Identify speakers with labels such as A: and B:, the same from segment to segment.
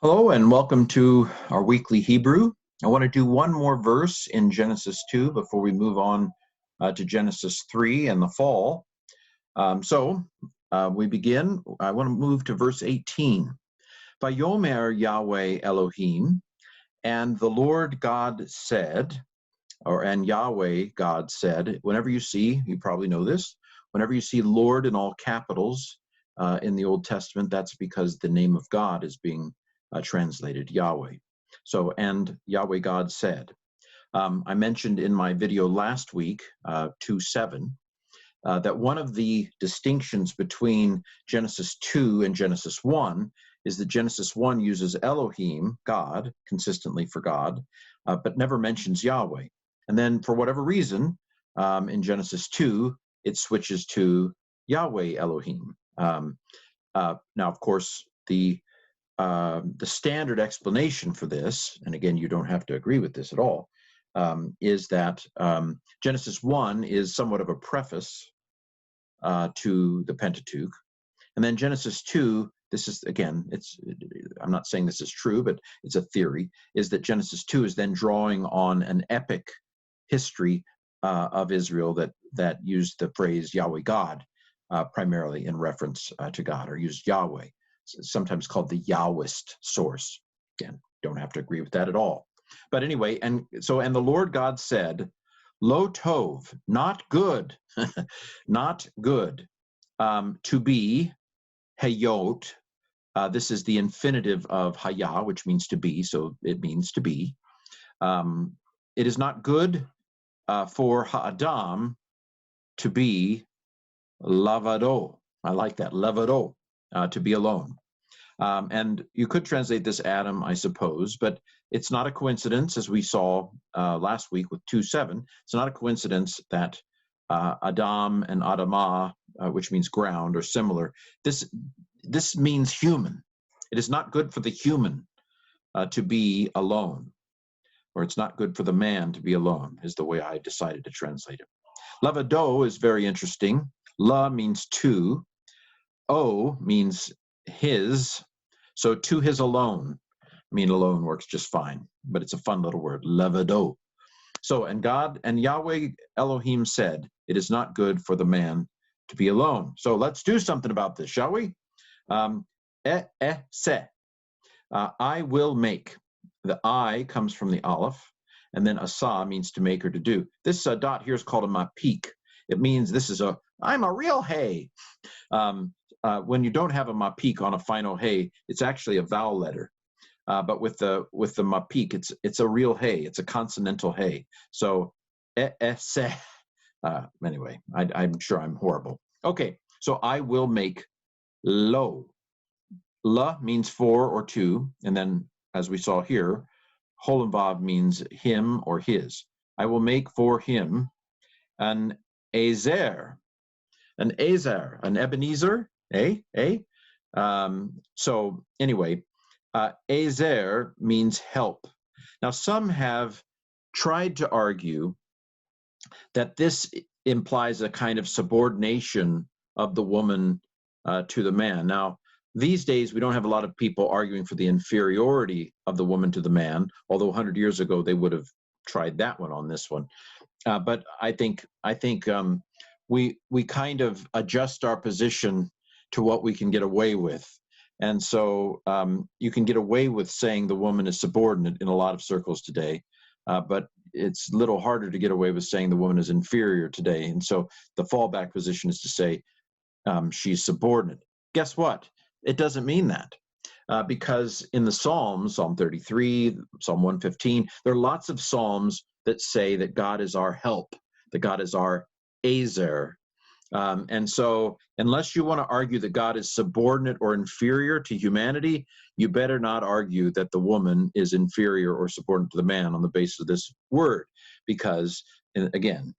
A: Hello and welcome to our weekly Hebrew. I want to do one more verse in Genesis 2 before we move on to Genesis 3 and the fall. We begin. I want to move to verse 18. Vayomer Yahweh Elohim, and the Lord God said, and Yahweh God said, whenever you see, you probably know this, whenever you see Lord in all capitals in the Old Testament, that's because the name of God is being translated Yahweh. So, and Yahweh God said. I mentioned in my video last week, 2:7, that one of the distinctions between Genesis 2 and Genesis 1 is that Genesis 1 uses Elohim, God, consistently for God, but never mentions Yahweh. And then for whatever reason, in Genesis 2, it switches to Yahweh Elohim. Now, of course, the standard explanation for this, and again, you don't have to agree with this at all, is that Genesis 1 is somewhat of a preface to the Pentateuch. And then Genesis 2, this is, again, I'm not saying this is true, but it's a theory, is that Genesis 2 is then drawing on an epic history of Israel that used the phrase Yahweh God primarily in reference to God, or used Yahweh, sometimes called the Yahwist source. Again, don't have to agree with that at all. But anyway, and the Lord God said, Lo Tov, not good, not good, to be, Hayot. This is the infinitive of Haya, which means to be, so it means to be. It is not good for Ha'adam to be lavado. I like that, lavado, to be alone. And you could translate this Adam, I suppose, but it's not a coincidence, as we saw last week with 2:7. It's not a coincidence that Adam and Adamah, which means ground, are similar. This means human. It is not good for the human to be alone, or it's not good for the man to be alone, is the way I decided to translate it. Lavado is very interesting. La means to. O means his. So to his alone. I mean, alone works just fine, but it's a fun little word, levado. So, and God and Yahweh Elohim said, it is not good for the man to be alone. So let's do something about this, shall we? Se. I will make. The I comes from the aleph, and then asa means to make or to do. This dot here is called a mapik. It means I'm a real hay. When you don't have a mapik on a final hay, it's actually a vowel letter. But with the mapik, it's a real hay. It's a consonantal hay. So se. Anyway, I'm sure I'm horrible. Okay, so I will make lo. La means for or to, and then as we saw here, Hol and Vav means him or his. I will make for him an ezer, an Ebenezer, so anyway, ezer means help. Now, some have tried to argue that this implies a kind of subordination of the woman to the man. Now, these days, we don't have a lot of people arguing for the inferiority of the woman to the man, although 100 years ago, they would have tried that one on this one. But I think we kind of adjust our position to what we can get away with. And so you can get away with saying the woman is subordinate in a lot of circles today, but it's a little harder to get away with saying the woman is inferior today. And so the fallback position is to say she's subordinate. Guess what? It doesn't mean that. Because in the Psalms, Psalm 33, Psalm 115, there are lots of Psalms that say that God is our help, that God is our Ezer. And so unless you want to argue that God is subordinate or inferior to humanity, you better not argue that the woman is inferior or subordinate to the man on the basis of this word, because, again,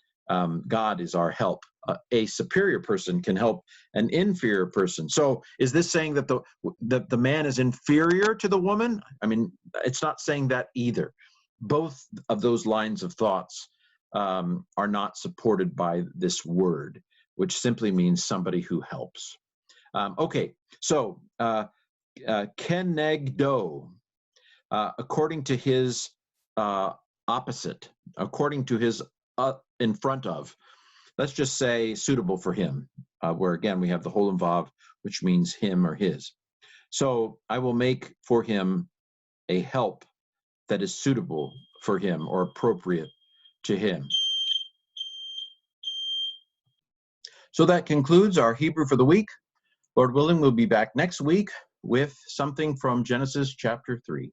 A: God is our help. A superior person can help an inferior person. So is this saying that the man is inferior to the woman? I mean, it's not saying that either. Both of those lines of thoughts are not supported by this word, which simply means somebody who helps. Okay, so kenegdo, according to his opposite, according to his in front of. Let's just say suitable for him, where again we have the whole involved, which means him or his. So I will make for him a help that is suitable for him or appropriate to him. So that concludes our Hebrew for the week. Lord willing, we'll be back next week with something from Genesis chapter 3.